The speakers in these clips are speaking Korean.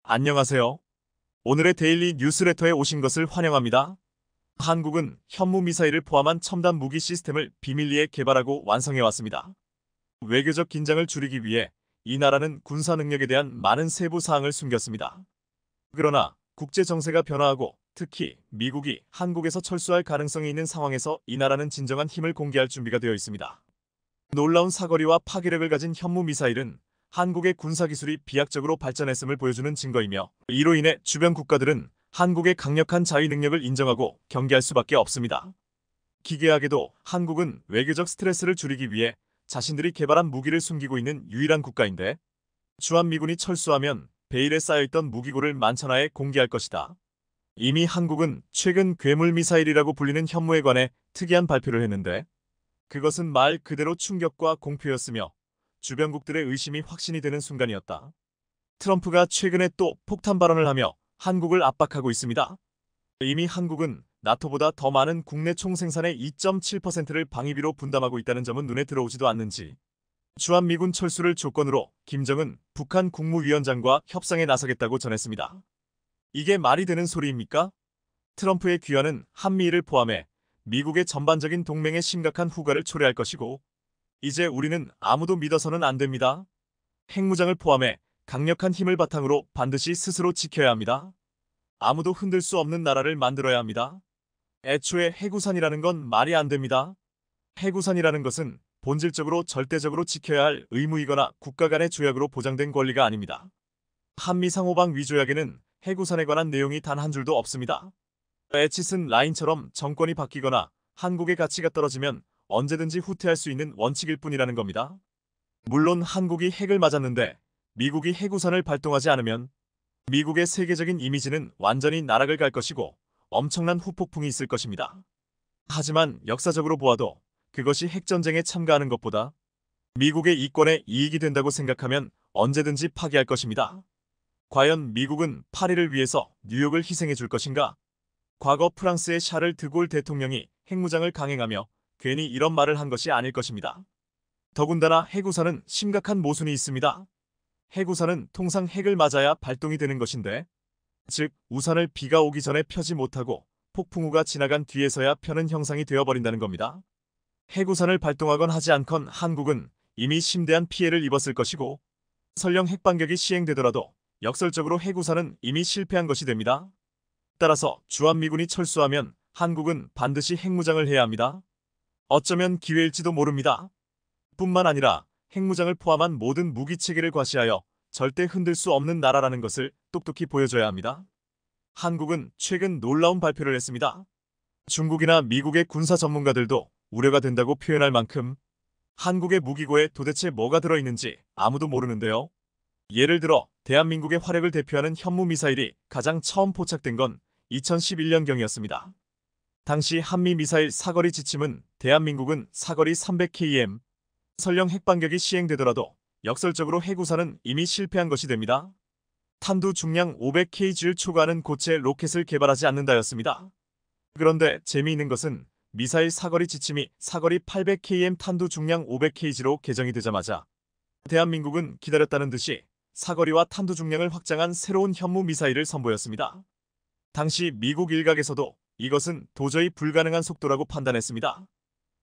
안녕하세요. 오늘의 데일리 뉴스레터에 오신 것을 환영합니다. 한국은 현무미사일을 포함한 첨단 무기 시스템을 비밀리에 개발하고 완성해왔습니다. 외교적 긴장을 줄이기 위해 이 나라는 군사 능력에 대한 많은 세부 사항을 숨겼습니다. 그러나 국제 정세가 변화하고 특히 미국이 한국에서 철수할 가능성이 있는 상황에서 이 나라는 진정한 힘을 공개할 준비가 되어 있습니다. 놀라운 사거리와 파괴력을 가진 현무미사일은 한국의 군사기술이 비약적으로 발전했음을 보여주는 증거이며, 이로 인해 주변 국가들은 한국의 강력한 자위 능력을 인정하고 경계할 수밖에 없습니다. 기괴하게도 한국은 외교적 스트레스를 줄이기 위해 자신들이 개발한 무기를 숨기고 있는 유일한 국가인데, 주한미군이 철수하면 베일에 쌓여있던 무기고를 만천하에 공개할 것이다. 이미 한국은 최근 괴물미사일이라고 불리는 현무에 관해 특이한 발표를 했는데, 그것은 말 그대로 충격과 공포였으며 주변국들의 의심이 확신이 되는 순간이었다. 트럼프가 최근에 또 폭탄 발언을 하며 한국을 압박하고 있습니다. 이미 한국은 나토보다 더 많은 국내 총생산의 2.7%를 방위비로 분담하고 있다는 점은 눈에 들어오지도 않는지, 주한미군 철수를 조건으로 김정은 북한 국무위원장과 협상에 나서겠다고 전했습니다. 이게 말이 되는 소리입니까? 트럼프의 귀환은 한미일을 포함해 미국의 전반적인 동맹에 심각한 후과를 초래할 것이고, 이제 우리는 아무도 믿어서는 안 됩니다. 핵무장을 포함해 강력한 힘을 바탕으로 반드시 스스로 지켜야 합니다. 아무도 흔들 수 없는 나라를 만들어야 합니다. 애초에 해구산이라는 건 말이 안 됩니다. 해구산이라는 것은 본질적으로 절대적으로 지켜야 할 의무이거나 국가 간의 조약으로 보장된 권리가 아닙니다. 한미상호방 위조약에는 해구산에 관한 내용이 단 한 줄도 없습니다. 에치슨 라인처럼 정권이 바뀌거나 한국의 가치가 떨어지면 언제든지 후퇴할 수 있는 원칙일 뿐이라는 겁니다. 물론 한국이 핵을 맞았는데 미국이 해구산을 발동하지 않으면 미국의 세계적인 이미지는 완전히 나락을 갈 것이고 엄청난 후폭풍이 있을 것입니다. 하지만 역사적으로 보아도 그것이 핵전쟁에 참가하는 것보다 미국의 이권에 이익이 된다고 생각하면 언제든지 파기할 것입니다. 과연 미국은 파리를 위해서 뉴욕을 희생해 줄 것인가? 과거 프랑스의 샤를 드골 대통령이 핵무장을 강행하며 괜히 이런 말을 한 것이 아닐 것입니다. 더군다나 해구산은 심각한 모순이 있습니다. 해구산은 통상 핵을 맞아야 발동이 되는 것인데, 즉 우산을 비가 오기 전에 펴지 못하고 폭풍우가 지나간 뒤에서야 펴는 형상이 되어버린다는 겁니다. 해구산을 발동하건 하지 않건 한국은 이미 심대한 피해를 입었을 것이고, 설령 핵반격이 시행되더라도 역설적으로 해구산은 이미 실패한 것이 됩니다. 따라서 주한미군이 철수하면 한국은 반드시 핵무장을 해야 합니다. 어쩌면 기회일지도 모릅니다. 뿐만 아니라 핵무장을 포함한 모든 무기체계를 과시하여 절대 흔들 수 없는 나라라는 것을 똑똑히 보여줘야 합니다. 한국은 최근 놀라운 발표를 했습니다. 중국이나 미국의 군사 전문가들도 우려가 된다고 표현할 만큼 한국의 무기고에 도대체 뭐가 들어있는지 아무도 모르는데요. 예를 들어 대한민국의 화력을 대표하는 현무미사일이 가장 처음 포착된 건 2011년경이었습니다. 당시 한미미사일 사거리 지침은 대한민국은 사거리 300km, 설령 핵반격이 시행되더라도 역설적으로 해구산은 이미 실패한 것이 됩니다. 탄두 중량 500kg를 초과하는 고체 로켓을 개발하지 않는다였습니다. 그런데 재미있는 것은 미사일 사거리 지침이 사거리 800km 탄두 중량 500kg로 개정이 되자마자 대한민국은 기다렸다는 듯이 사거리와 탄두 중량을 확장한 새로운 현무미사일을 선보였습니다. 당시 미국 일각에서도 이것은 도저히 불가능한 속도라고 판단했습니다.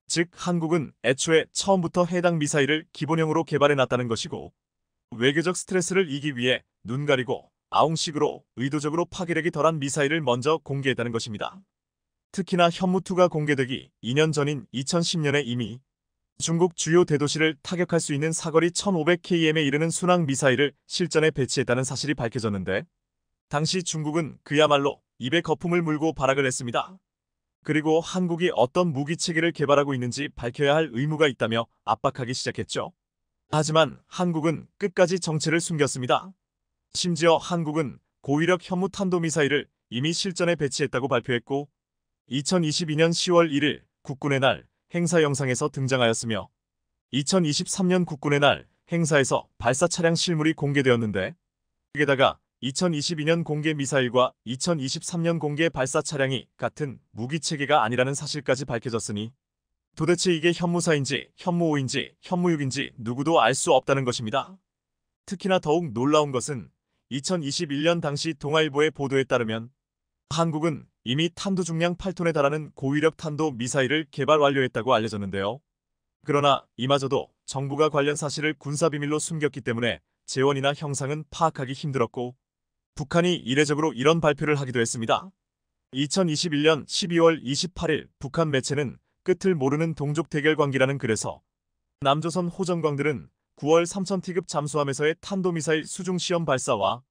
즉 한국은 애초에 처음부터 해당 미사일을 기본형으로 개발해놨다는 것이고, 외교적 스트레스를 이기 위해 눈 가리고 아웅식으로 의도적으로 파괴력이 덜한 미사일을 먼저 공개했다는 것입니다. 특히나 현무2가 공개되기 2년 전인 2010년에 이미 중국 주요 대도시를 타격할 수 있는 사거리 1500km에 이르는 순항 미사일을 실전에 배치했다는 사실이 밝혀졌는데, 당시 중국은 그야말로 입에 거품을 물고 발악을 했습니다. 그리고 한국이 어떤 무기체계를 개발하고 있는지 밝혀야 할 의무가 있다며 압박하기 시작했죠. 하지만 한국은 끝까지 정체를 숨겼습니다. 심지어 한국은 고위력 현무 탄도미사일을 이미 실전에 배치했다고 발표했고, 2022년 10월 1일 국군의 날 행사 영상에서 등장하였으며, 2023년 국군의 날 행사에서 발사 차량 실물이 공개되었는데, 게다가 2022년 공개 미사일과 2023년 공개 발사 차량이 같은 무기체계가 아니라는 사실까지 밝혀졌으니 도대체 이게 현무4인지 현무5인지 현무6인지 누구도 알 수 없다는 것입니다. 특히나 더욱 놀라운 것은 2021년 당시 동아일보의 보도에 따르면 한국은 이미 탄도 중량 8톤에 달하는 고위력 탄도 미사일을 개발 완료했다고 알려졌는데요. 그러나 이마저도 정부가 관련 사실을 군사비밀로 숨겼기 때문에 재원이나 형상은 파악하기 힘들었고 북한이 이례적으로 이런 발표를 하기도 했습니다. 2021년 12월 28일 북한 매체는 끝을 모르는 동족 대결 관계라는 글에서 남조선 호전광들은 9월 3000T급 잠수함에서의 탄도미사일 수중 시험 발사와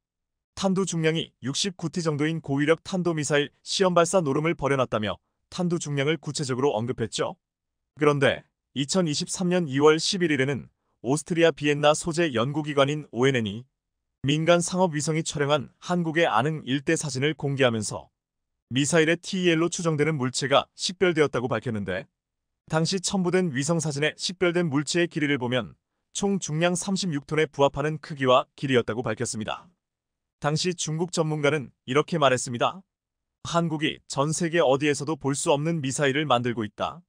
탄두 중량이 69T 정도인 고위력 탄도미사일 시험 발사 노름을 벌여놨다며 탄두 중량을 구체적으로 언급했죠. 그런데 2023년 2월 11일에는 오스트리아 비엔나 소재 연구기관인 ONN이 민간 상업위성이 촬영한 한국의 안흥 일대 사진을 공개하면서 미사일의 TEL로 추정되는 물체가 식별되었다고 밝혔는데 당시 첨부된 위성사진에 식별된 물체의 길이를 보면 총 중량 36톤에 부합하는 크기와 길이였다고 밝혔습니다. 당시 중국 전문가는 이렇게 말했습니다. 한국이 전 세계 어디에서도 볼 수 없는 미사일을 만들고 있다.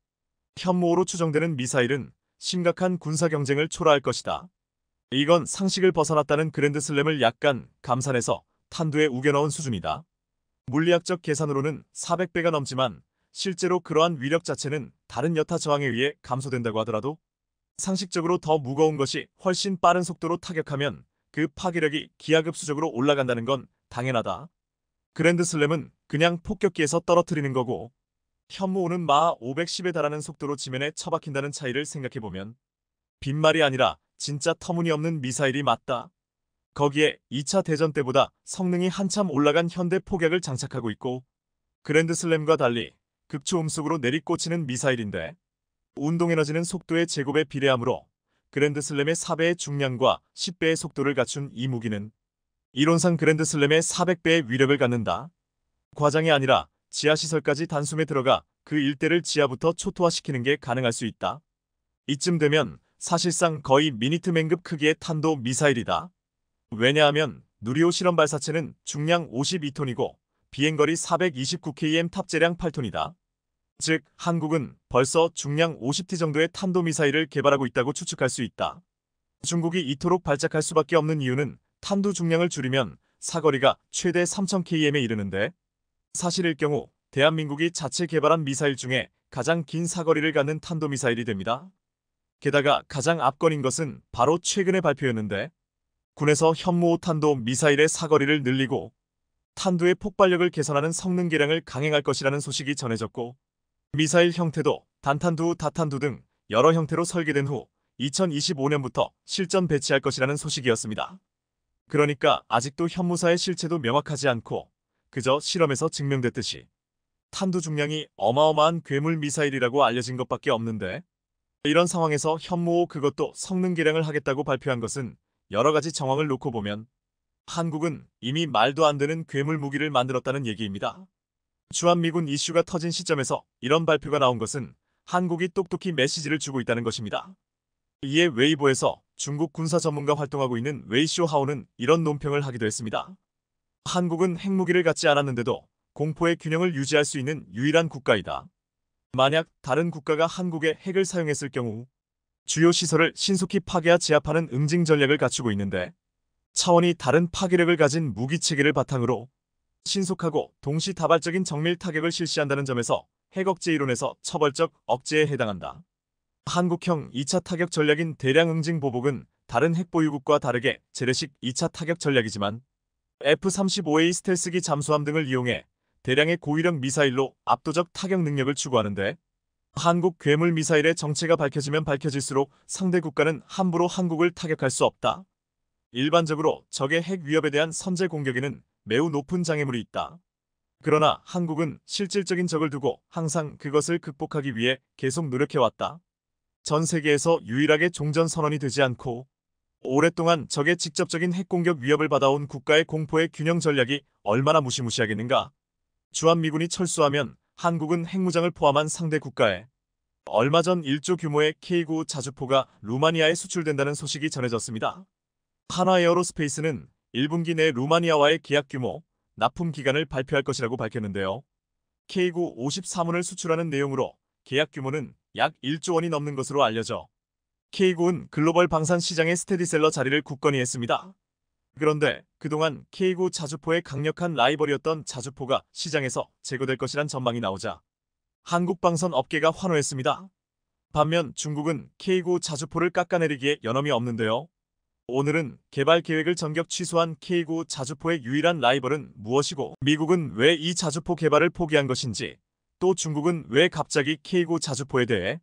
현무호로 추정되는 미사일은 심각한 군사 경쟁을 초래할 것이다. 이건 상식을 벗어났다는 그랜드슬램을 약간 감산해서 탄두에 우겨넣은 수준이다. 물리학적 계산으로는 400배가 넘지만 실제로 그러한 위력 자체는 다른 여타 저항에 의해 감소된다고 하더라도 상식적으로 더 무거운 것이 훨씬 빠른 속도로 타격하면 그 파괴력이 기하급수적으로 올라간다는 건 당연하다. 그랜드슬램은 그냥 폭격기에서 떨어뜨리는 거고 현무호는 마하 510에 달하는 속도로 지면에 처박힌다는 차이를 생각해보면 빈말이 아니라 진짜 터무니없는 미사일이 맞다. 거기에 2차 대전 때보다 성능이 한참 올라간 현대 폭약을 장착하고 있고 그랜드슬램과 달리 극초음속으로 내리꽂히는 미사일인데 운동에너지는 속도의 제곱에 비례하므로 그랜드슬램의 4배의 중량과 10배의 속도를 갖춘 이 무기는 이론상 그랜드슬램의 400배의 위력을 갖는다. 과장이 아니라 지하시설까지 단숨에 들어가 그 일대를 지하부터 초토화시키는 게 가능할 수 있다. 이쯤 되면 사실상 거의 미니트맨급 크기의 탄도 미사일이다. 왜냐하면 누리호 실험 발사체는 중량 52톤이고 비행거리 429km 탑재량 8톤이다. 즉 한국은 벌써 중량 50T 정도의 탄도미사일을 개발하고 있다고 추측할 수 있다. 중국이 이토록 발작할 수밖에 없는 이유는 탄두 중량을 줄이면 사거리가 최대 3000km에 이르는데 사실일 경우 대한민국이 자체 개발한 미사일 중에 가장 긴 사거리를 갖는 탄도미사일이 됩니다. 게다가 가장 압권인 것은 바로 최근의 발표였는데 군에서 현무호 탄도 미사일의 사거리를 늘리고 탄두의 폭발력을 개선하는 성능 개량을 강행할 것이라는 소식이 전해졌고 미사일 형태도 단탄두, 다탄두 등 여러 형태로 설계된 후 2025년부터 실전 배치할 것이라는 소식이었습니다. 그러니까 아직도 현무사의 실체도 명확하지 않고 그저 실험에서 증명됐듯이 탄두 중량이 어마어마한 괴물 미사일이라고 알려진 것밖에 없는데 이런 상황에서 현무호 그것도 성능 개량을 하겠다고 발표한 것은 여러 가지 정황을 놓고 보면 한국은 이미 말도 안 되는 괴물 무기를 만들었다는 얘기입니다. 주한미군 이슈가 터진 시점에서 이런 발표가 나온 것은 한국이 똑똑히 메시지를 주고 있다는 것입니다. 이에 웨이보에서 중국 군사 전문가 활동하고 있는 웨이쇼하오는 이런 논평을 하기도 했습니다. 한국은 핵무기를 갖지 않았는데도 공포의 균형을 유지할 수 있는 유일한 국가이다. 만약 다른 국가가 한국의 핵을 사용했을 경우 주요 시설을 신속히 파괴하 제압하는 응징 전략을 갖추고 있는데 차원이 다른 파괴력을 가진 무기체계를 바탕으로 신속하고 동시다발적인 정밀 타격을 실시한다는 점에서 핵억제 이론에서 처벌적 억제에 해당한다. 한국형 2차 타격 전략인 대량 응징 보복은 다른 핵보유국과 다르게 재래식 2차 타격 전략이지만 F-35A 스텔스기 잠수함 등을 이용해 대량의 고위력 미사일로 압도적 타격 능력을 추구하는데 한국 괴물 미사일의 정체가 밝혀지면 밝혀질수록 상대 국가는 함부로 한국을 타격할 수 없다. 일반적으로 적의 핵 위협에 대한 선제 공격에는 매우 높은 장애물이 있다. 그러나 한국은 실질적인 적을 두고 항상 그것을 극복하기 위해 계속 노력해왔다. 전 세계에서 유일하게 종전선언이 되지 않고 오랫동안 적의 직접적인 핵공격 위협을 받아온 국가의 공포의 균형 전략이 얼마나 무시무시하겠는가. 주한미군이 철수하면 한국은 핵무장을 포함한 상대 국가에 얼마 전 1조 규모의 K9 자주포가 루마니아에 수출된다는 소식이 전해졌습니다. 하나에어로스페이스는 1분기 내 루마니아와의 계약 규모, 납품 기간을 발표할 것이라고 밝혔는데요. K9 53문을 수출하는 내용으로 계약 규모는 약 1조 원이 넘는 것으로 알려져 K9은 글로벌 방산 시장의 스테디셀러 자리를 굳건히 했습니다. 그런데 그동안 K9 자주포의 강력한 라이벌이었던 자주포가 시장에서 제거될 것이란 전망이 나오자 한국 방선 업계가 환호했습니다. 반면 중국은 K9 자주포를 깎아내리기에 여념이 없는데요. 오늘은 개발 계획을 전격 취소한 K9 자주포의 유일한 라이벌은 무엇이고, 미국은 왜 이 자주포 개발을 포기한 것인지, 또 중국은 왜 갑자기 K9 자주포에 대해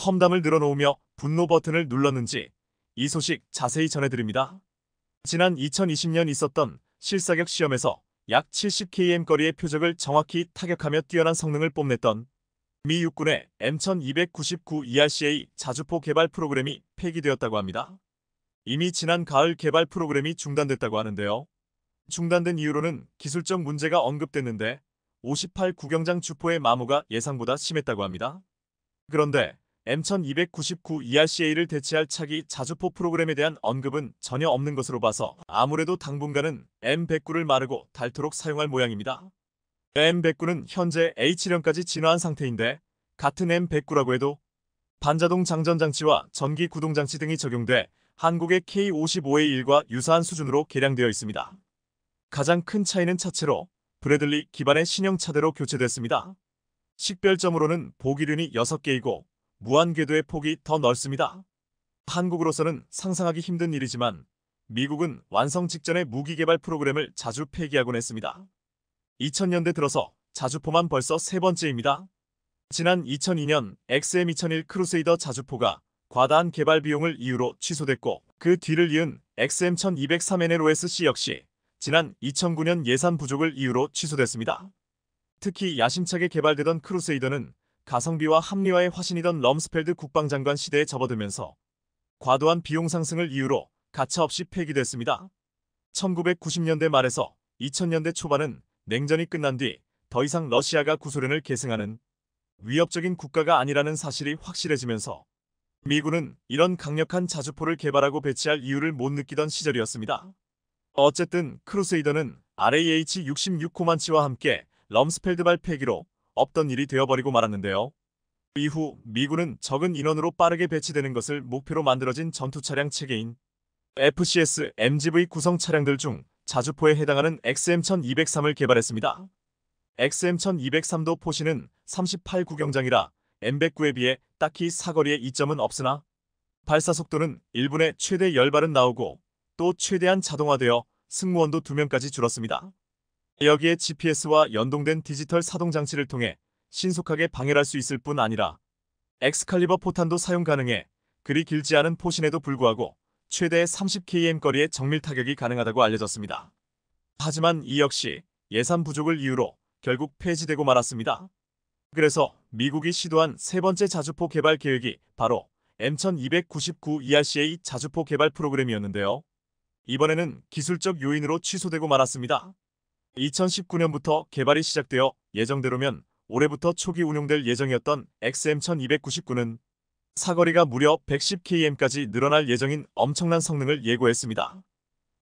험담을 늘어놓으며 분노 버튼을 눌렀는지 이 소식 자세히 전해드립니다. 지난 2020년 있었던 실사격 시험에서 약 70km 거리의 표적을 정확히 타격하며 뛰어난 성능을 뽐냈던 미 육군의 M1299 ERCA 자주포 개발 프로그램이 폐기되었다고 합니다. 이미 지난 가을 개발 프로그램이 중단됐다고 하는데요. 중단된 이유로는 기술적 문제가 언급됐는데 58 구경장 주포의 마모가 예상보다 심했다고 합니다. 그런데 M1299 ERCA를 대체할 차기 자주포 프로그램에 대한 언급은 전혀 없는 것으로 봐서 아무래도 당분간은 M109를 마르고 닳도록 사용할 모양입니다. M109는 현재 H령까지 진화한 상태인데 같은 M109라고 해도 반자동 장전장치와 전기 구동장치 등이 적용돼 한국의 K55A1과 유사한 수준으로 개량되어 있습니다. 가장 큰 차이는 차체로 브래들리 기반의 신형 차대로 교체됐습니다. 식별점으로는 보기륜이 6개이고 무한 궤도의 폭이 더 넓습니다. 한국으로서는 상상하기 힘든 일이지만 미국은 완성 직전의 무기 개발 프로그램을 자주 폐기하곤 했습니다. 2000년대 들어서 자주포만 벌써 세 번째입니다. 지난 2002년 XM2001 크루세이더 자주포가 과다한 개발 비용을 이유로 취소됐고, 그 뒤를 이은 XM1203NLOSC 역시 지난 2009년 예산 부족을 이유로 취소됐습니다. 특히 야심차게 개발되던 크루세이더는 가성비와 합리화의 화신이던 럼스펠드 국방장관 시대에 접어들면서 과도한 비용 상승을 이유로 가차없이 폐기됐습니다. 1990년대 말에서 2000년대 초반은 냉전이 끝난 뒤 더 이상 러시아가 구소련을 계승하는 위협적인 국가가 아니라는 사실이 확실해지면서 미군은 이런 강력한 자주포를 개발하고 배치할 이유를 못 느끼던 시절이었습니다. 어쨌든 크루세이더는 RAH-66 코만치와 함께 럼스펠드발 폐기로 없던 일이 되어버리고 말았는데요. 이후 미군은 적은 인원으로 빠르게 배치되는 것을 목표로 만들어진 전투차량 체계인 FCS MGV 구성 차량들 중 자주포에 해당하는 XM1203을 개발했습니다. XM1203도 포신은 38 구경장이라 M109에 비해 딱히 사거리에 이점은 없으나 발사속도는 1분에 최대 10발은 나오고 또 최대한 자동화되어 승무원도 2명까지 줄었습니다. 여기에 GPS와 연동된 디지털 사동장치를 통해 신속하게 방해할 수 있을 뿐 아니라 엑스칼리버 포탄도 사용 가능해 그리 길지 않은 포신에도 불구하고 최대 30km 거리의 정밀 타격이 가능하다고 알려졌습니다. 하지만 이 역시 예산 부족을 이유로 결국 폐지되고 말았습니다. 그래서 미국이 시도한 세 번째 자주포 개발 계획이 바로 M1299 ERCA 자주포 개발 프로그램이었는데요. 이번에는 기술적 요인으로 취소되고 말았습니다. 2019년부터 개발이 시작되어 예정대로면 올해부터 초기 운용될 예정이었던 XM1299는 사거리가 무려 110km까지 늘어날 예정인 엄청난 성능을 예고했습니다.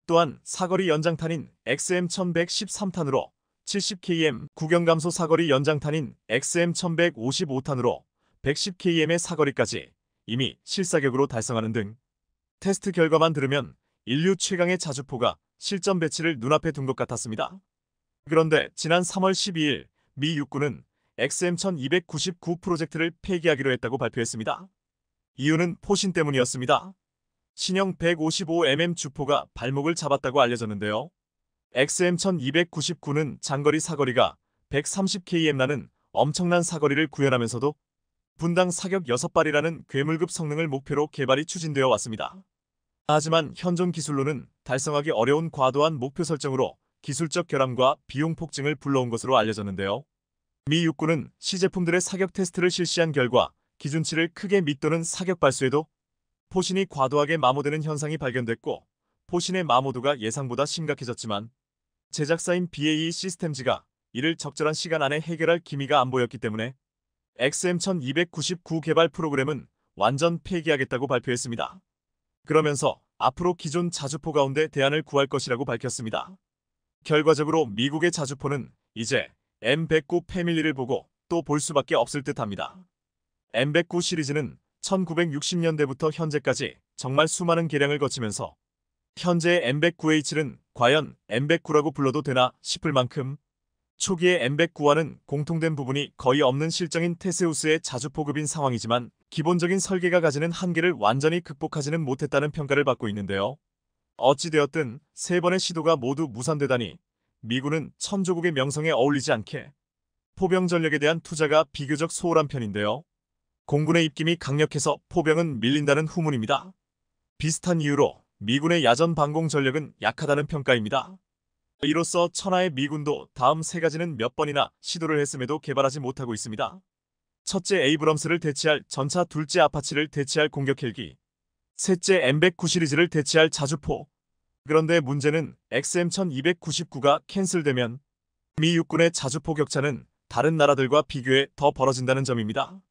또한 사거리 연장탄인 XM1113탄으로 70km, 구경감소 사거리 연장탄인 XM1155탄으로 110km의 사거리까지 이미 실사격으로 달성하는 등 테스트 결과만 들으면 인류 최강의 자주포가 실전 배치를 눈앞에 둔 것 같았습니다. 그런데 지난 3월 12일 미 육군은 XM1299 프로젝트를 폐기하기로 했다고 발표했습니다. 이유는 포신 때문이었습니다. 신형 155mm 주포가 발목을 잡았다고 알려졌는데요. XM1299는 장거리 사거리가 130km 나는 엄청난 사거리를 구현하면서도 분당 사격 6발이라는 괴물급 성능을 목표로 개발이 추진되어 왔습니다. 하지만 현존 기술로는 달성하기 어려운 과도한 목표 설정으로 기술적 결함과 비용 폭증을 불러온 것으로 알려졌는데요. 미 육군은 시제품들의 사격 테스트를 실시한 결과 기준치를 크게 밑도는 사격 발수에도 포신이 과도하게 마모되는 현상이 발견됐고, 포신의 마모도가 예상보다 심각해졌지만 제작사인 BAE 시스템즈가 이를 적절한 시간 안에 해결할 기미가 안 보였기 때문에 XM1299 개발 프로그램은 완전 폐기하겠다고 발표했습니다. 그러면서 앞으로 기존 자주포 가운데 대안을 구할 것이라고 밝혔습니다. 결과적으로 미국의 자주포는 이제 M109 패밀리를 보고 또 볼 수밖에 없을 듯합니다. M109 시리즈는 1960년대부터 현재까지 정말 수많은 개량을 거치면서 현재 M109H는 과연 M109라고 불러도 되나 싶을 만큼 초기의 M109와는 공통된 부분이 거의 없는 실정인 테세우스의 자주포급인 상황이지만 기본적인 설계가 가지는 한계를 완전히 극복하지는 못했다는 평가를 받고 있는데요. 어찌되었든 세 번의 시도가 모두 무산되다니 미군은 천조국의 명성에 어울리지 않게 포병 전력에 대한 투자가 비교적 소홀한 편인데요. 공군의 입김이 강력해서 포병은 밀린다는 후문입니다. 비슷한 이유로 미군의 야전 방공 전력은 약하다는 평가입니다. 이로써 천하의 미군도 다음 세 가지는 몇 번이나 시도를 했음에도 개발하지 못하고 있습니다. 첫째 에이브럼스를 대체할 전차, 둘째 아파치를 대체할 공격 헬기, 셋째 M109 시리즈를 대체할 자주포. 그런데 문제는 XM1299가 캔슬되면 미 육군의 자주포 격차는 다른 나라들과 비교해 더 벌어진다는 점입니다.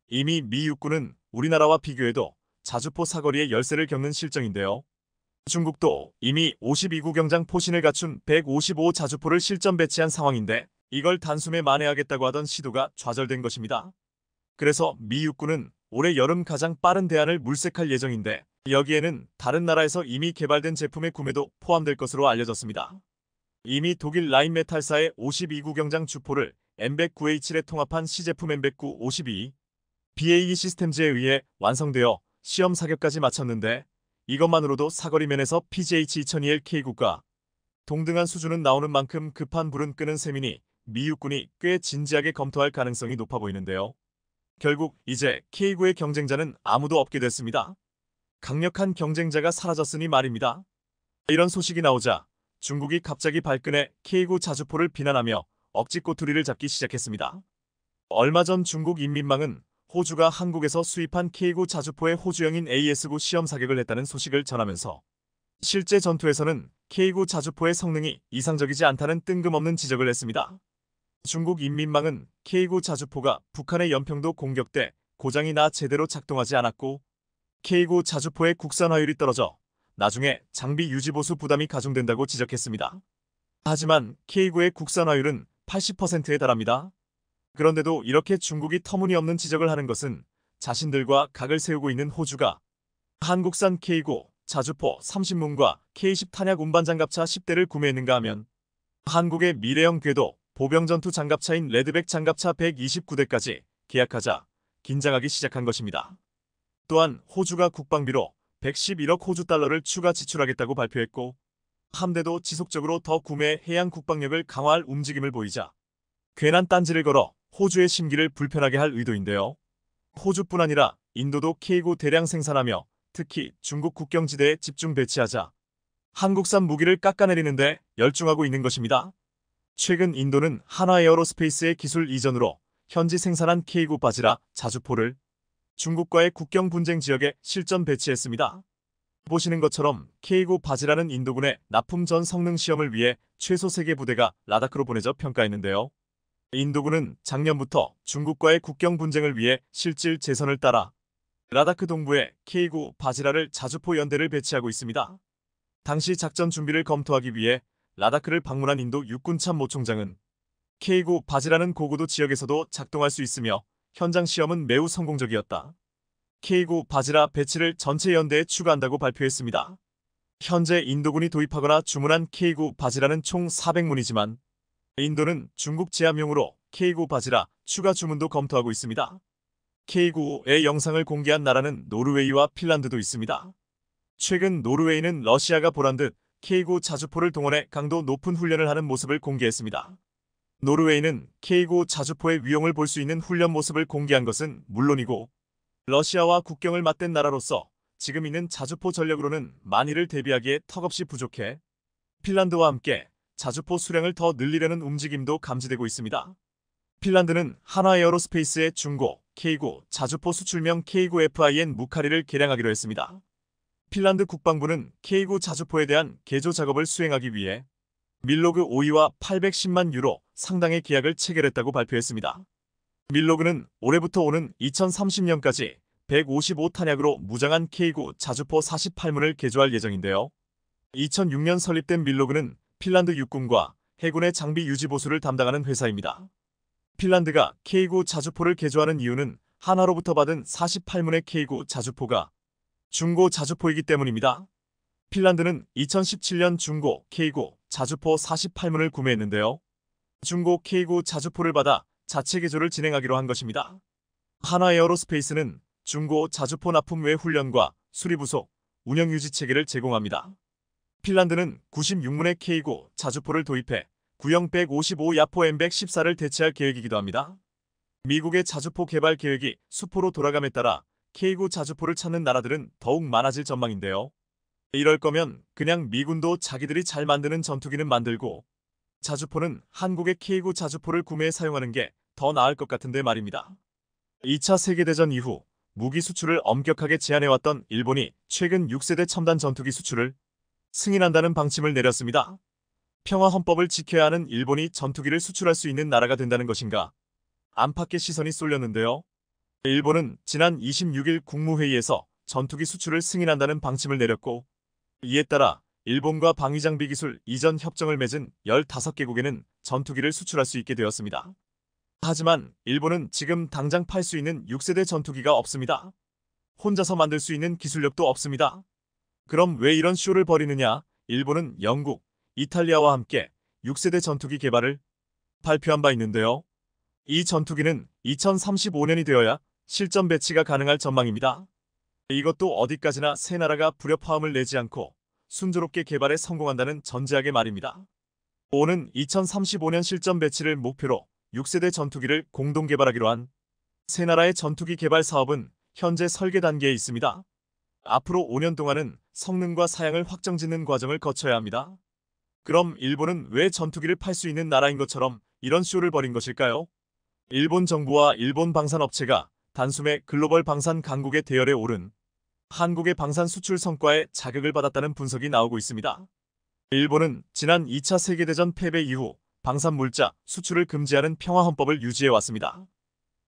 이미 미 육군은 우리나라와 비교해도 자주포 사거리의 열세를 겪는 실정인데요. 중국도 이미 52구 경장 포신을 갖춘 155 자주포를 실전 배치한 상황인데 이걸 단숨에 만회하겠다고 하던 시도가 좌절된 것입니다. 그래서 미 육군은 올해 여름 가장 빠른 대안을 물색할 예정인데 여기에는 다른 나라에서 이미 개발된 제품의 구매도 포함될 것으로 알려졌습니다. 이미 독일 라인메탈사의 52구 경장 주포를 M109H에 통합한 시제품 M109-52 BAE 시스템즈에 의해 완성되어 시험 사격까지 마쳤는데 이것만으로도 사거리 면에서 PGH-2002L-K국과 동등한 수준은 나오는 만큼 급한 불은 끄는 셈이니 미 육군이 꽤 진지하게 검토할 가능성이 높아 보이는데요. 결국 이제 K9의 경쟁자는 아무도 없게 됐습니다. 강력한 경쟁자가 사라졌으니 말입니다. 이런 소식이 나오자 중국이 갑자기 발끈해 K9 자주포를 비난하며 억지 꼬투리를 잡기 시작했습니다. 얼마 전 중국 인민망은 호주가 한국에서 수입한 K9 자주포의 호주형인 AS9 시험 사격을 했다는 소식을 전하면서 실제 전투에서는 K9 자주포의 성능이 이상적이지 않다는 뜬금없는 지적을 했습니다. 중국 인민망은 K9 자주포가 북한의 연평도 공격 때 고장이 나 제대로 작동하지 않았고 K9 자주포의 국산화율이 떨어져 나중에 장비 유지보수 부담이 가중된다고 지적했습니다. 하지만 K9의 국산화율은 80%에 달합니다. 그런데도 이렇게 중국이 터무니없는 지적을 하는 것은 자신들과 각을 세우고 있는 호주가 한국산 K9 자주포 30문과 K10 탄약 운반 장갑차 10대를 구매했는가 하면 한국의 미래형 궤도 보병전투 장갑차인 레드백 장갑차 129대까지 계약하자 긴장하기 시작한 것입니다. 또한 호주가 국방비로 111억 호주 달러를 추가 지출하겠다고 발표했고 함대도 지속적으로 더 구매 해양 국방력을 강화할 움직임을 보이자 괜한 딴지를 걸어 호주의 심기를 불편하게 할 의도인데요. 호주뿐 아니라 인도도 K9 대량 생산하며 특히 중국 국경지대에 집중 배치하자 한국산 무기를 깎아내리는데 열중하고 있는 것입니다. 최근 인도는 한화에어로스페이스의 기술 이전으로 현지 생산한 K9 바지라 자주포를 중국과의 국경 분쟁 지역에 실전 배치했습니다. 보시는 것처럼 K9 바지라는 인도군의 납품 전 성능 시험을 위해 최소 3개 부대가 라다크로 보내져 평가했는데요. 인도군은 작년부터 중국과의 국경 분쟁을 위해 실질 제선을 따라 라다크 동부에 K9 바지라를 자주포 연대를 배치하고 있습니다. 당시 작전 준비를 검토하기 위해 라다크를 방문한 인도 육군 참모총장은 K9 바지라는 고고도 지역에서도 작동할 수 있으며 현장 시험은 매우 성공적이었다. K9 바지라 배치를 전체 연대에 추가한다고 발표했습니다. 현재 인도군이 도입하거나 주문한 K9 바지라는 총 400문이지만 인도는 중국 제함용으로 K9 바지라 추가 주문도 검토하고 있습니다. K9의 영상을 공개한 나라는 노르웨이와 핀란드도 있습니다. 최근 노르웨이는 러시아가 보란 듯 K9 자주포를 동원해 강도 높은 훈련을 하는 모습을 공개했습니다. 노르웨이는 K9 자주포의 위용을 볼 수 있는 훈련 모습을 공개한 것은 물론이고 러시아와 국경을 맞댄 나라로서 지금 있는 자주포 전력으로는 만일을 대비하기에 턱없이 부족해 핀란드와 함께 자주포 수량을 더 늘리려는 움직임도 감지되고 있습니다. 핀란드는 한화에어로스페이스의 중고 K9 자주포 수출명 K9FIN 무카리를 개량하기로 했습니다. 핀란드 국방부는 K9 자주포에 대한 개조 작업을 수행하기 위해 밀로그 5위와 810만 유로 상당의 계약을 체결했다고 발표했습니다. 밀로그는 올해부터 오는 2030년까지 155탄약으로 무장한 K9 자주포 48문을 개조할 예정인데요. 2006년 설립된 밀로그는 핀란드 육군과 해군의 장비 유지 보수를 담당하는 회사입니다. 핀란드가 K9 자주포를 개조하는 이유는 한화로부터 받은 48문의 K9 자주포가 중고 자주포이기 때문입니다. 핀란드는 2017년 중고 K9 자주포 48문을 구매했는데요. 중고 K9 자주포를 받아 자체 개조를 진행하기로 한 것입니다. 한화에어로스페이스는 중고 자주포 납품 외 훈련과 수리부속, 운영유지 체계를 제공합니다. 핀란드는 96문의 K9 자주포를 도입해 구형 155 야포 M114를 대체할 계획이기도 합니다. 미국의 자주포 개발 계획이 수포로 돌아감에 따라 K9 자주포를 찾는 나라들은 더욱 많아질 전망인데요. 이럴 거면 그냥 미군도 자기들이 잘 만드는 전투기는 만들고 자주포는 한국의 K9 자주포를 구매해 사용하는 게 더 나을 것 같은데 말입니다. 2차 세계대전 이후 무기 수출을 엄격하게 제한해왔던 일본이 최근 6세대 첨단 전투기 수출을 승인한다는 방침을 내렸습니다. 평화헌법을 지켜야 하는 일본이 전투기를 수출할 수 있는 나라가 된다는 것인가? 안팎의 시선이 쏠렸는데요. 일본은 지난 26일 국무회의에서 전투기 수출을 승인한다는 방침을 내렸고 이에 따라 일본과 방위장비 기술 이전 협정을 맺은 15개국에는 전투기를 수출할 수 있게 되었습니다. 하지만 일본은 지금 당장 팔 수 있는 6세대 전투기가 없습니다. 혼자서 만들 수 있는 기술력도 없습니다. 그럼 왜 이런 쇼를 벌이느냐? 일본은 영국, 이탈리아와 함께 6세대 전투기 개발을 발표한 바 있는데요. 이 전투기는 2035년이 되어야 실전 배치가 가능할 전망입니다. 이것도 어디까지나 세 나라가 불협화음을 내지 않고 순조롭게 개발에 성공한다는 전제하에 말입니다. 오는 2035년 실전 배치를 목표로 6세대 전투기를 공동 개발하기로 한 세 나라의 전투기 개발 사업은 현재 설계 단계에 있습니다. 앞으로 5년 동안은 성능과 사양을 확정짓는 과정을 거쳐야 합니다. 그럼 일본은 왜 전투기를 팔 수 있는 나라인 것처럼 이런 쇼를 벌인 것일까요? 일본 정부와 일본 방산업체가 단숨에 글로벌 방산 강국의 대열에 오른 한국의 방산 수출 성과에 자극을 받았다는 분석이 나오고 있습니다. 일본은 지난 2차 세계대전 패배 이후 방산물자 수출을 금지하는 평화헌법을 유지해왔습니다.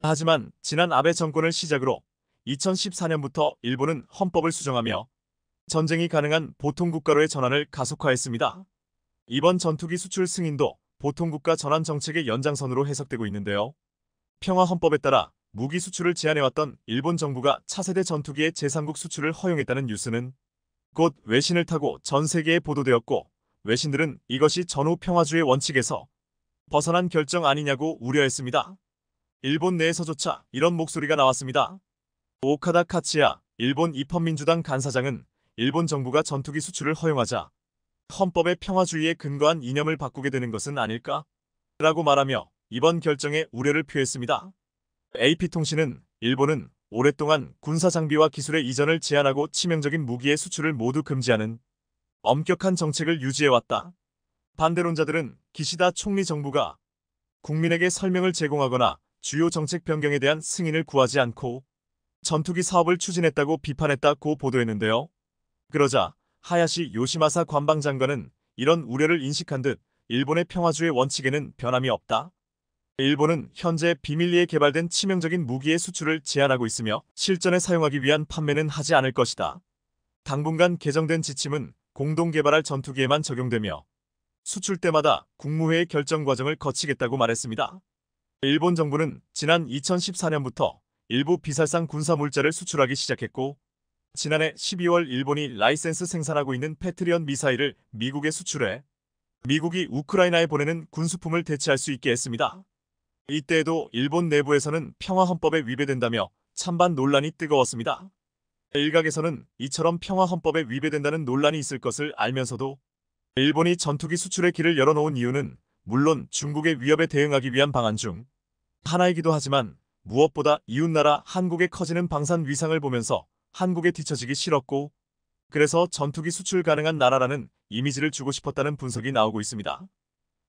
하지만 지난 아베 정권을 시작으로 2014년부터 일본은 헌법을 수정하며 전쟁이 가능한 보통국가로의 전환을 가속화했습니다. 이번 전투기 수출 승인도 보통국가 전환 정책의 연장선으로 해석되고 있는데요. 평화헌법에 따라 무기 수출을 제한해왔던 일본 정부가 차세대 전투기의 제3국 수출을 허용했다는 뉴스는 곧 외신을 타고 전 세계에 보도되었고 외신들은 이것이 전후 평화주의 원칙에서 벗어난 결정 아니냐고 우려했습니다. 일본 내에서조차 이런 목소리가 나왔습니다. 오카다 카츠야 일본 입헌민주당 간사장은 일본 정부가 전투기 수출을 허용하자 헌법의 평화주의에 근거한 이념을 바꾸게 되는 것은 아닐까? 라고 말하며 이번 결정에 우려를 표했습니다. AP통신은 일본은 오랫동안 군사장비와 기술의 이전을 제한하고 치명적인 무기의 수출을 모두 금지하는 엄격한 정책을 유지해왔다. 반대론자들은 기시다 총리 정부가 국민에게 설명을 제공하거나 주요 정책 변경에 대한 승인을 구하지 않고 전투기 사업을 추진했다고 비판했다고 보도했는데요. 그러자 하야시 요시마사 관방장관은 이런 우려를 인식한 듯 일본의 평화주의 원칙에는 변함이 없다. 일본은 현재 비밀리에 개발된 치명적인 무기의 수출을 제한하고 있으며 실전에 사용하기 위한 판매는 하지 않을 것이다. 당분간 개정된 지침은 공동 개발할 전투기에만 적용되며 수출 때마다 국무회의 결정 과정을 거치겠다고 말했습니다. 일본 정부는 지난 2014년부터 일부 비살상 군사물자를 수출하기 시작했고 지난해 12월 일본이 라이센스 생산하고 있는 패트리언 미사일을 미국에 수출해 미국이 우크라이나에 보내는 군수품을 대체할 수 있게 했습니다. 이때에도 일본 내부에서는 평화헌법에 위배된다며 찬반 논란이 뜨거웠습니다. 일각에서는 이처럼 평화헌법에 위배된다는 논란이 있을 것을 알면서도 일본이 전투기 수출의 길을 열어놓은 이유는 물론 중국의 위협에 대응하기 위한 방안 중 하나이기도 하지만 무엇보다 이웃나라 한국의 커지는 방산 위상을 보면서 한국에 뒤처지기 싫었고 그래서 전투기 수출 가능한 나라라는 이미지를 주고 싶었다는 분석이 나오고 있습니다.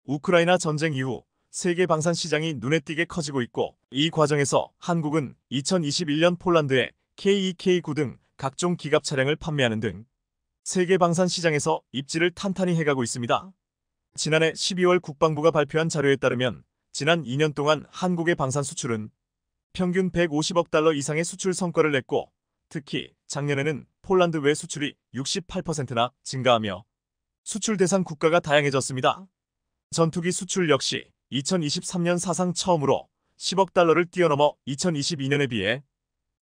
우크라이나 전쟁 이후 세계 방산 시장이 눈에 띄게 커지고 있고 이 과정에서 한국은 2021년 폴란드에 KE-K9 등 각종 기갑 차량을 판매하는 등 세계 방산 시장에서 입지를 탄탄히 해가고 있습니다. 지난해 12월 국방부가 발표한 자료에 따르면 지난 2년 동안 한국의 방산 수출은 평균 150억 달러 이상의 수출 성과를 냈고 특히 작년에는 폴란드 외 수출이 68%나 증가하며 수출 대상 국가가 다양해졌습니다. 전투기 수출 역시 2023년 사상 처음으로 10억 달러를 뛰어넘어 2022년에 비해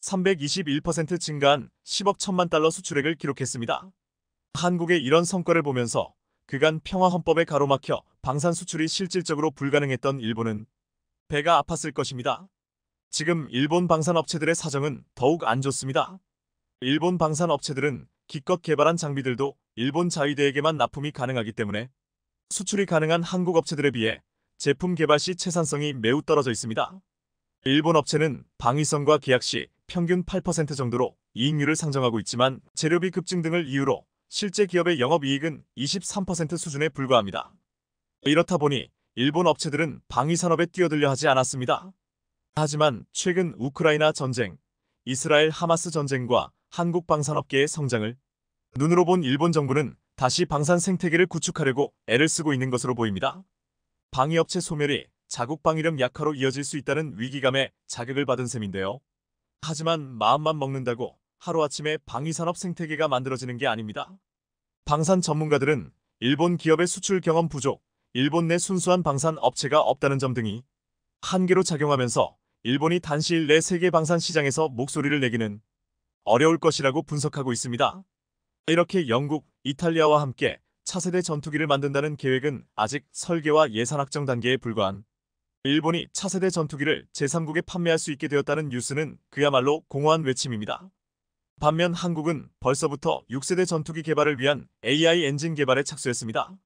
321% 증가한 10억 1천만 달러 수출액을 기록했습니다. 한국의 이런 성과를 보면서 그간 평화헌법에 가로막혀 방산 수출이 실질적으로 불가능했던 일본은 배가 아팠을 것입니다. 지금 일본 방산업체들의 사정은 더욱 안 좋습니다. 일본 방산업체들은 기껏 개발한 장비들도 일본 자위대에게만 납품이 가능하기 때문에 수출이 가능한 한국 업체들에 비해 제품 개발 시 채산성이 매우 떨어져 있습니다. 일본 업체는 방위성과 계약 시 평균 8% 정도로 이익률을 상정하고 있지만 재료비 급증 등을 이유로 실제 기업의 영업이익은 23% 수준에 불과합니다. 이렇다 보니 일본 업체들은 방위산업에 뛰어들려 하지 않았습니다. 하지만 최근 우크라이나 전쟁, 이스라엘 하마스 전쟁과 한국 방산업계의 성장을 눈으로 본 일본 정부는 다시 방산 생태계를 구축하려고 애를 쓰고 있는 것으로 보입니다. 방위업체 소멸이 자국 방위력 약화로 이어질 수 있다는 위기감에 자극을 받은 셈인데요. 하지만 마음만 먹는다고 하루아침에 방위산업 생태계가 만들어지는 게 아닙니다. 방산 전문가들은 일본 기업의 수출 경험 부족, 일본 내 순수한 방산 업체가 없다는 점 등이 한계로 작용하면서 일본이 단시일 내 세계 방산 시장에서 목소리를 내기는 어려울 것이라고 분석하고 있습니다. 이렇게 영국, 이탈리아와 함께 차세대 전투기를 만든다는 계획은 아직 설계와 예산 확정 단계에 불과한 일본이 차세대 전투기를 제3국에 판매할 수 있게 되었다는 뉴스는 그야말로 공허한 외침입니다. 반면 한국은 벌써부터 6세대 전투기 개발을 위한 AI 엔진 개발에 착수했습니다.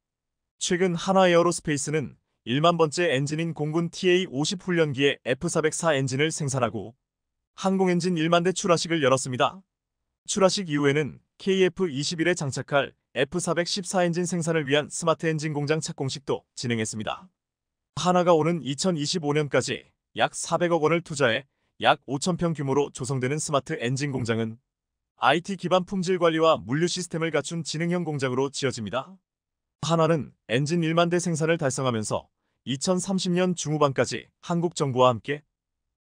최근 한화에어로스페이스는 1만 번째 엔진인 공군 TA-50 훈련기의 F404 엔진을 생산하고 항공엔진 1만 대 출하식을 열었습니다. 출하식 이후에는 KF-21에 장착할 F414 엔진 생산을 위한 스마트 엔진 공장 착공식도 진행했습니다. 한화가 오는 2025년까지 약 400억 원을 투자해 약 5,000평 규모로 조성되는 스마트 엔진 공장은 IT 기반 품질 관리와 물류 시스템을 갖춘 지능형 공장으로 지어집니다. 한화는 엔진 1만 대 생산을 달성하면서 2030년 중후반까지 한국 정부와 함께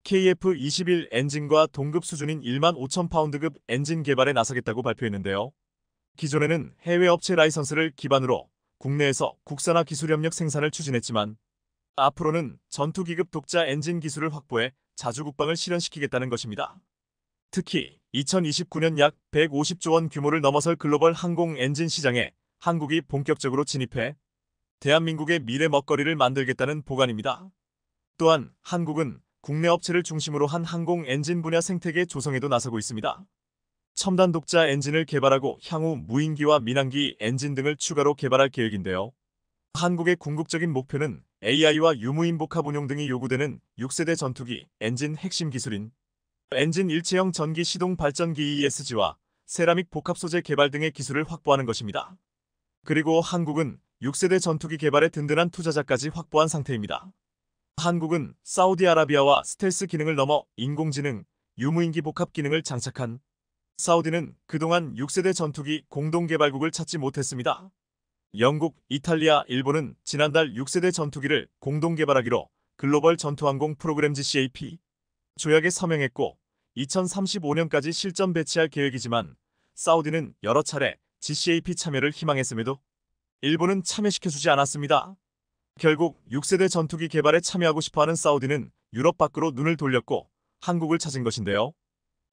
KF-21 엔진과 동급 수준인 1만 5천 파운드급 엔진 개발에 나서겠다고 발표했는데요. 기존에는 해외 업체 라이선스를 기반으로 국내에서 국산화 기술협력 생산을 추진했지만 앞으로는 전투기급 독자 엔진 기술을 확보해 자주국방을 실현시키겠다는 것입니다. 특히 2029년 약 150조 원 규모를 넘어설 글로벌 항공 엔진 시장에 한국이 본격적으로 진입해 대한민국의 미래 먹거리를 만들겠다는 보관입니다. 또한 한국은 국내 업체를 중심으로 한 항공 엔진 분야 생태계 조성에도 나서고 있습니다. 첨단 독자 엔진을 개발하고 향후 무인기와 민항기 엔진 등을 추가로 개발할 계획인데요. 한국의 궁극적인 목표는 AI와 유무인 복합 운용 등이 요구되는 6세대 전투기 엔진 핵심 기술인 엔진 일체형 전기 시동 발전기 ESG와 세라믹 복합 소재 개발 등의 기술을 확보하는 것입니다. 그리고 한국은 6세대 전투기 개발에 든든한 투자자까지 확보한 상태입니다. 한국은 사우디아라비아와 스텔스 기능을 넘어 인공지능, 유무인기 복합 기능을 장착한 사우디는 그동안 6세대 전투기 공동개발국을 찾지 못했습니다. 영국, 이탈리아, 일본은 지난달 6세대 전투기를 공동개발하기로 글로벌 전투항공 프로그램 GCAP 조약에 서명했고 2035년까지 실전 배치할 계획이지만 사우디는 여러 차례 GCAP 참여를 희망했음에도 일본은 참여시켜주지 않았습니다. 결국 6세대 전투기 개발에 참여하고 싶어하는 사우디는 유럽 밖으로 눈을 돌렸고 한국을 찾은 것인데요.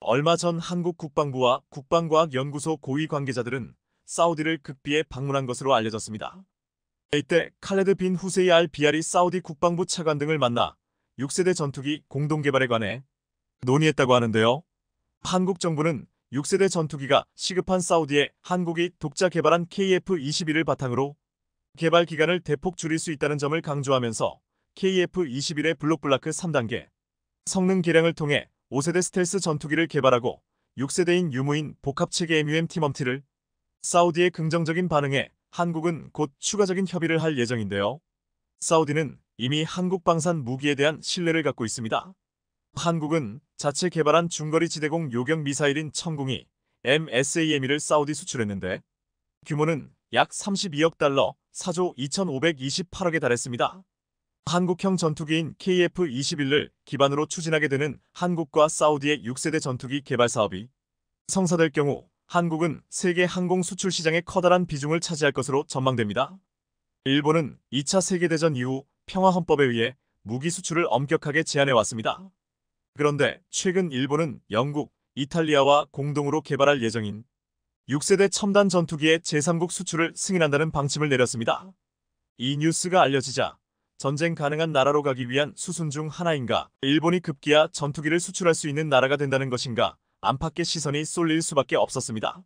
얼마 전 한국 국방부와 국방과학연구소 고위 관계자들은 사우디를 극비에 방문한 것으로 알려졌습니다. 이때 칼레드 빈 후세이 알 비알이 사우디 국방부 차관 등을 만나 6세대 전투기 공동개발에 관해 논의했다고 하는데요. 한국 정부는 6세대 전투기가 시급한 사우디에 한국이 독자 개발한 KF-21을 바탕으로 개발 기간을 대폭 줄일 수 있다는 점을 강조하면서 KF-21의 블록블라크 3단계 성능 개량을 통해 5세대 스텔스 전투기를 개발하고 6세대인 유무인 복합체계 MUM-T-MUMT를 사우디의 긍정적인 반응에 한국은 곧 추가적인 협의를 할 예정인데요. 사우디는 이미 한국 방산 무기에 대한 신뢰를 갖고 있습니다. 한국은 자체 개발한 중거리 지대공 요격 미사일인 천궁이 MSAM을 사우디 수출했는데 규모는 약 32억 달러, 4조 2,528억에 달했습니다. 한국형 전투기인 KF-21을 기반으로 추진하게 되는 한국과 사우디의 6세대 전투기 개발 사업이 성사될 경우 한국은 세계 항공 수출 시장의 커다란 비중을 차지할 것으로 전망됩니다. 일본은 2차 세계대전 이후 평화헌법에 의해 무기 수출을 엄격하게 제한해왔습니다. 그런데 최근 일본은 영국, 이탈리아와 공동으로 개발할 예정인 6세대 첨단 전투기의 제3국 수출을 승인한다는 방침을 내렸습니다. 이 뉴스가 알려지자 전쟁 가능한 나라로 가기 위한 수순 중 하나인가, 일본이 급기야 전투기를 수출할 수 있는 나라가 된다는 것인가, 안팎의 시선이 쏠릴 수밖에 없었습니다.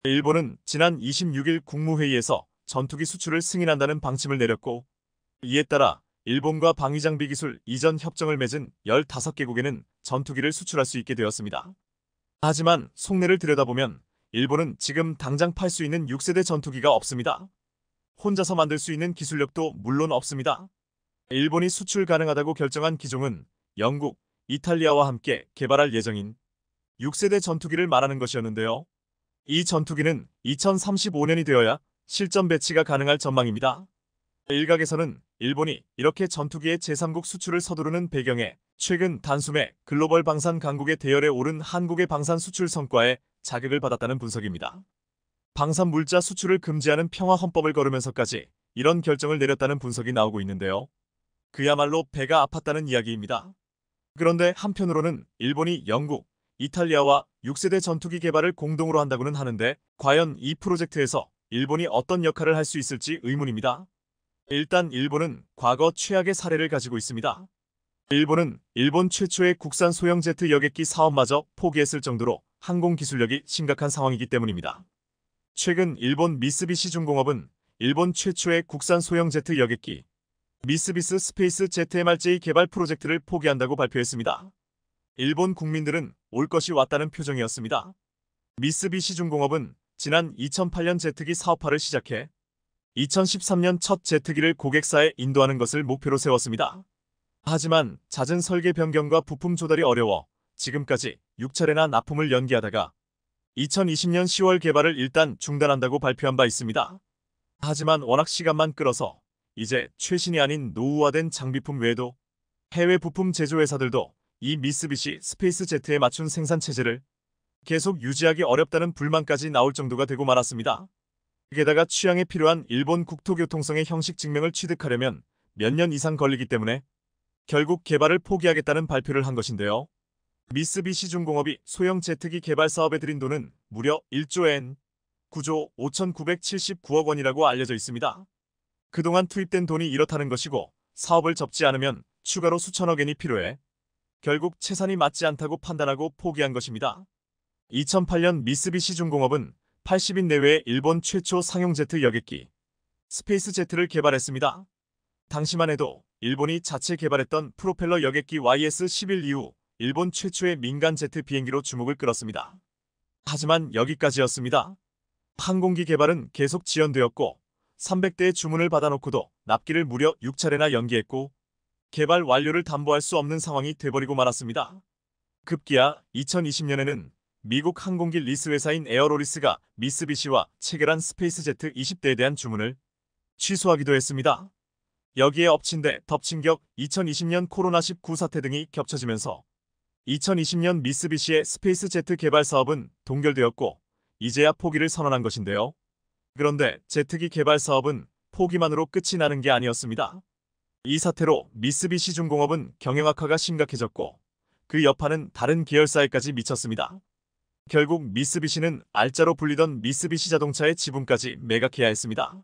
일본은 지난 26일 국무회의에서 전투기 수출을 승인한다는 방침을 내렸고, 이에 따라 일본과 방위장비 기술 이전 협정을 맺은 15개국에는 전투기를 수출할 수 있게 되었습니다. 하지만 속내를 들여다보면 일본은 지금 당장 팔 수 있는 6세대 전투기가 없습니다. 혼자서 만들 수 있는 기술력도 물론 없습니다. 일본이 수출 가능하다고 결정한 기종은 영국, 이탈리아와 함께 개발할 예정인 6세대 전투기를 말하는 것이었는데요. 이 전투기는 2035년이 되어야 실전 배치가 가능할 전망입니다. 일각에서는 일본이 이렇게 전투기의 제3국 수출을 서두르는 배경에 최근 단숨에 글로벌 방산 강국의 대열에 오른 한국의 방산 수출 성과에 자극을 받았다는 분석입니다. 방산 물자 수출을 금지하는 평화헌법을 걸으면서까지 이런 결정을 내렸다는 분석이 나오고 있는데요. 그야말로 배가 아팠다는 이야기입니다. 그런데 한편으로는 일본이 영국, 이탈리아와 6세대 전투기 개발을 공동으로 한다고는 하는데 과연 이 프로젝트에서 일본이 어떤 역할을 할 수 있을지 의문입니다. 일단 일본은 과거 최악의 사례를 가지고 있습니다. 일본은 일본 최초의 국산 소형 제트 여객기 사업마저 포기했을 정도로 항공 기술력이 심각한 상황이기 때문입니다. 최근 일본 미쓰비시 중공업은 일본 최초의 국산 소형 제트 여객기 미쓰비스 스페이스 ZMRJ 개발 프로젝트를 포기한다고 발표했습니다. 일본 국민들은 올 것이 왔다는 표정이었습니다. 미쓰비시 중공업은 지난 2008년 제트기 사업화를 시작해 2013년 첫 제트기를 고객사에 인도하는 것을 목표로 세웠습니다. 하지만 잦은 설계 변경과 부품 조달이 어려워 지금까지 6차례나 납품을 연기하다가 2020년 10월 개발을 일단 중단한다고 발표한 바 있습니다. 하지만 워낙 시간만 끌어서 이제 최신이 아닌 노후화된 장비품 외에도 해외 부품 제조회사들도 이 미쓰비시 스페이스 제트에 맞춘 생산 체제를 계속 유지하기 어렵다는 불만까지 나올 정도가 되고 말았습니다. 게다가 취향에 필요한 일본 국토교통성의 형식 증명을 취득하려면 몇 년 이상 걸리기 때문에 결국 개발을 포기하겠다는 발표를 한 것인데요. 미쓰비시 중공업이 소형 제트기 개발 사업에 들인 돈은 무려 1조 엔, 9조 5,979억 원이라고 알려져 있습니다. 그동안 투입된 돈이 이렇다는 것이고 사업을 접지 않으면 추가로 수천억 엔이 필요해 결국 채산이 맞지 않다고 판단하고 포기한 것입니다. 2008년 미쓰비시 중공업은 80인 내외의 일본 최초 상용 제트 여객기 스페이스 제트를 개발했습니다. 당시만 해도 일본이 자체 개발했던 프로펠러 여객기 YS-11 이후 일본 최초의 민간 제트 비행기로 주목을 끌었습니다. 하지만 여기까지였습니다. 항공기 개발은 계속 지연되었고 300대의 주문을 받아놓고도 납기를 무려 6차례나 연기했고 개발 완료를 담보할 수 없는 상황이 돼버리고 말았습니다. 급기야 2020년에는 미국 항공기 리스 회사인 에어로리스가 미쓰비시와 체결한 스페이스 제트 20대에 대한 주문을 취소하기도 했습니다. 여기에 엎친 데 덮친 격 2020년 코로나19 사태 등이 겹쳐지면서 2020년 미쓰비시의 스페이스 제트 개발 사업은 동결되었고 이제야 포기를 선언한 것인데요. 그런데 제트기 개발 사업은 포기만으로 끝이 나는 게 아니었습니다. 이 사태로 미쓰비시 중공업은 경영 악화가 심각해졌고 그 여파는 다른 계열사에까지 미쳤습니다. 결국 미쓰비시는 알짜로 불리던 미쓰비시 자동차의 지분까지 매각해야 했습니다.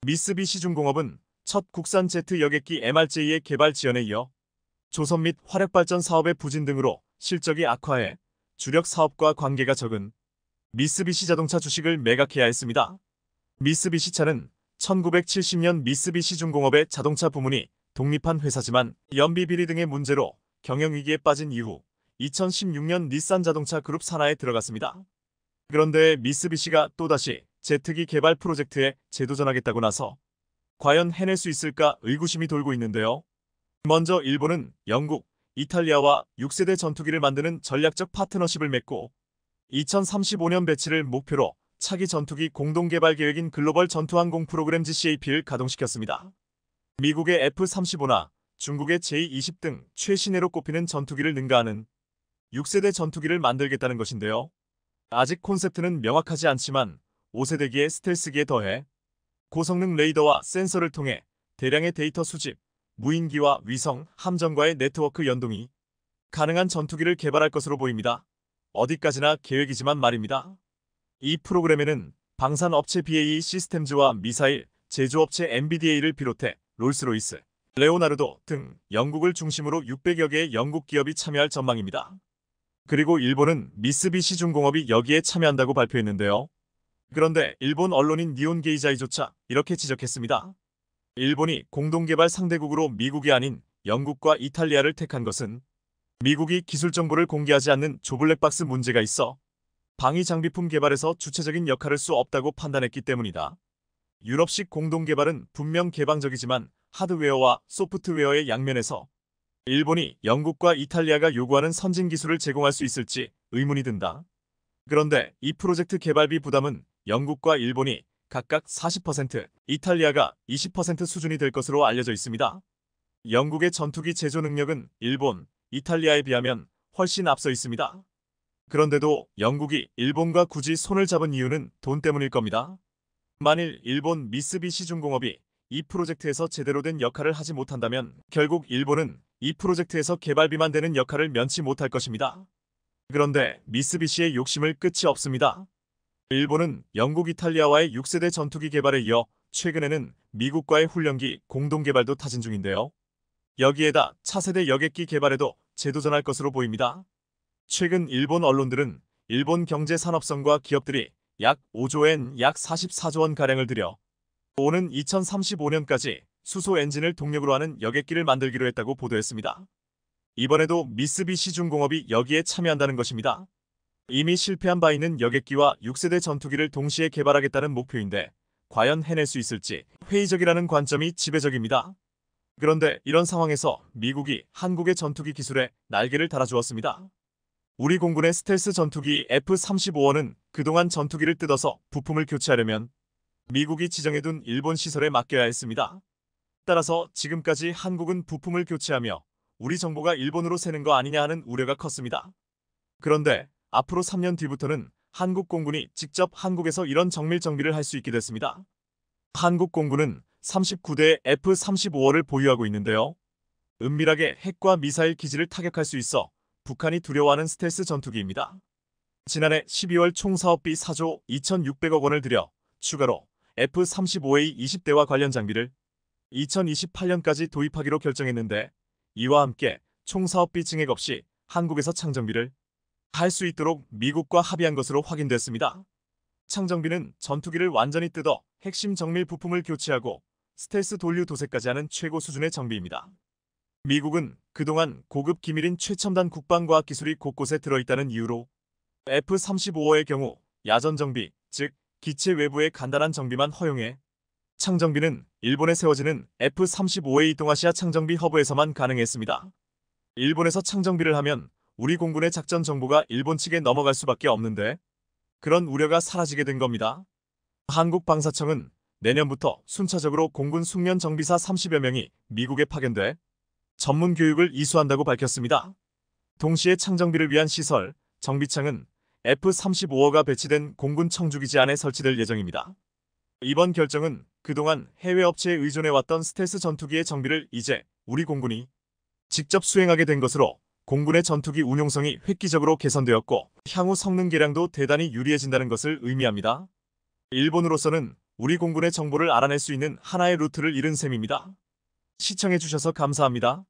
미쓰비시 중공업은 첫 국산 제트 여객기 MRJ의 개발 지연에 이어 조선 및 화력발전 사업의 부진 등으로 실적이 악화해 주력 사업과 관계가 적은 미쓰비시 자동차 주식을 매각해야 했습니다. 미쓰비시차는 1970년 미쓰비시 중공업의 자동차 부문이 독립한 회사지만 연비 비리 등의 문제로 경영위기에 빠진 이후 2016년 닛산 자동차 그룹 산하에 들어갔습니다. 그런데 미쓰비시가 또다시 제트기 개발 프로젝트에 재도전하겠다고 나서 과연 해낼 수 있을까 의구심이 돌고 있는데요. 먼저 일본은 영국, 이탈리아와 6세대 전투기를 만드는 전략적 파트너십을 맺고 2035년 배치를 목표로 차기 전투기 공동개발 계획인 글로벌 전투항공 프로그램 GCAP를 가동시켰습니다. 미국의 F-35나 중국의 J-20 등 최신鋭로 꼽히는 전투기를 능가하는 6세대 전투기를 만들겠다는 것인데요. 아직 콘셉트는 명확하지 않지만 5세대기의 스텔스기에 더해 고성능 레이더와 센서를 통해 대량의 데이터 수집, 무인기와 위성, 함정과의 네트워크 연동이 가능한 전투기를 개발할 것으로 보입니다. 어디까지나 계획이지만 말입니다. 이 프로그램에는 방산업체 BAE 시스템즈와 미사일 제조업체 MBDA를 비롯해 롤스로이스, 레오나르도 등 영국을 중심으로 600여 개의 영국 기업이 참여할 전망입니다. 그리고 일본은 미쓰비시 중공업이 여기에 참여한다고 발표했는데요. 그런데 일본 언론인 니온 게이자이조차 이렇게 지적했습니다. 일본이 공동개발 상대국으로 미국이 아닌 영국과 이탈리아를 택한 것은 미국이 기술 정보를 공개하지 않는 조블랙박스 문제가 있어 방위 장비품 개발에서 주체적인 역할을 수 없다고 판단했기 때문이다. 유럽식 공동개발은 분명 개방적이지만 하드웨어와 소프트웨어의 양면에서 일본이 영국과 이탈리아가 요구하는 선진 기술을 제공할 수 있을지 의문이 든다. 그런데 이 프로젝트 개발비 부담은 영국과 일본이 각각 40%, 이탈리아가 20% 수준이 될 것으로 알려져 있습니다. 영국의 전투기 제조 능력은 일본, 이탈리아에 비하면 훨씬 앞서 있습니다. 그런데도 영국이 일본과 굳이 손을 잡은 이유는 돈 때문일 겁니다. 만일 일본 미쓰비시 중공업이 이 프로젝트에서 제대로 된 역할을 하지 못한다면 결국 일본은 이 프로젝트에서 개발비만 되는 역할을 면치 못할 것입니다. 그런데 미쓰비시의 욕심을 끝이 없습니다. 일본은 영국, 이탈리아와의 6세대 전투기 개발에 이어 최근에는 미국과의 훈련기 공동 개발도 타진 중인데요. 여기에다 차세대 여객기 개발에도 재도전할 것으로 보입니다. 최근 일본 언론들은 일본 경제 산업성과 기업들이 약 5조엔 약 44조 원가량을 들여 오는 2035년까지 수소 엔진을 동력으로 하는 여객기를 만들기로 했다고 보도했습니다. 이번에도 미쓰비시 중공업이 여기에 참여한다는 것입니다. 이미 실패한 바 있는 여객기와 6세대 전투기를 동시에 개발하겠다는 목표인데 과연 해낼 수 있을지 회의적이라는 관점이 지배적입니다. 그런데 이런 상황에서 미국이 한국의 전투기 기술에 날개를 달아주었습니다. 우리 공군의 스텔스 전투기 F-35W는 그동안 전투기를 뜯어서 부품을 교체하려면 미국이 지정해둔 일본 시설에 맡겨야 했습니다. 따라서 지금까지 한국은 부품을 교체하며 우리 정보가 일본으로 새는 거 아니냐 하는 우려가 컸습니다. 그런데 앞으로 3년 뒤부터는 한국 공군이 직접 한국에서 이런 정밀 정비를 할 수 있게 됐습니다. 한국 공군은 39대의 F-35W를 보유하고 있는데요. 은밀하게 핵과 미사일 기지를 타격할 수 있어 북한이 두려워하는 스텔스 전투기입니다. 지난해 12월 총 사업비 4조 2,600억 원을 들여 추가로 F-35A 20대와 관련 장비를 2028년까지 도입하기로 결정했는데 이와 함께 총 사업비 증액 없이 한국에서 창정비를 할 수 있도록 미국과 합의한 것으로 확인됐습니다. 창정비는 전투기를 완전히 뜯어 핵심 정밀 부품을 교체하고 스텔스 돌류 도세까지 하는 최고 수준의 정비입니다. 미국은 그동안 고급 기밀인 최첨단 국방과학 기술이 곳곳에 들어있다는 이유로 F-35의 경우 야전 정비, 즉 기체 외부의 간단한 정비만 허용해 창정비는 일본에 세워지는 F-35A 동아시아 창정비 허브에서만 가능했습니다. 일본에서 창정비를 하면 우리 공군의 작전 정보가 일본 측에 넘어갈 수밖에 없는데 그런 우려가 사라지게 된 겁니다. 한국방사청은 내년부터 순차적으로 공군 숙련 정비사 30여 명이 미국에 파견돼 전문 교육을 이수한다고 밝혔습니다. 동시에 창정비를 위한 시설, 정비창은 F-35가 배치된 공군 청주기지 안에 설치될 예정입니다. 이번 결정은 그동안 해외 업체에 의존해왔던 스텔스 전투기의 정비를 이제 우리 공군이 직접 수행하게 된 것으로 공군의 전투기 운용성이 획기적으로 개선되었고 향후 성능 개량도 대단히 유리해진다는 것을 의미합니다. 일본으로서는 우리 공군의 정보를 알아낼 수 있는 하나의 루트를 잃은 셈입니다. 시청해주셔서 감사합니다.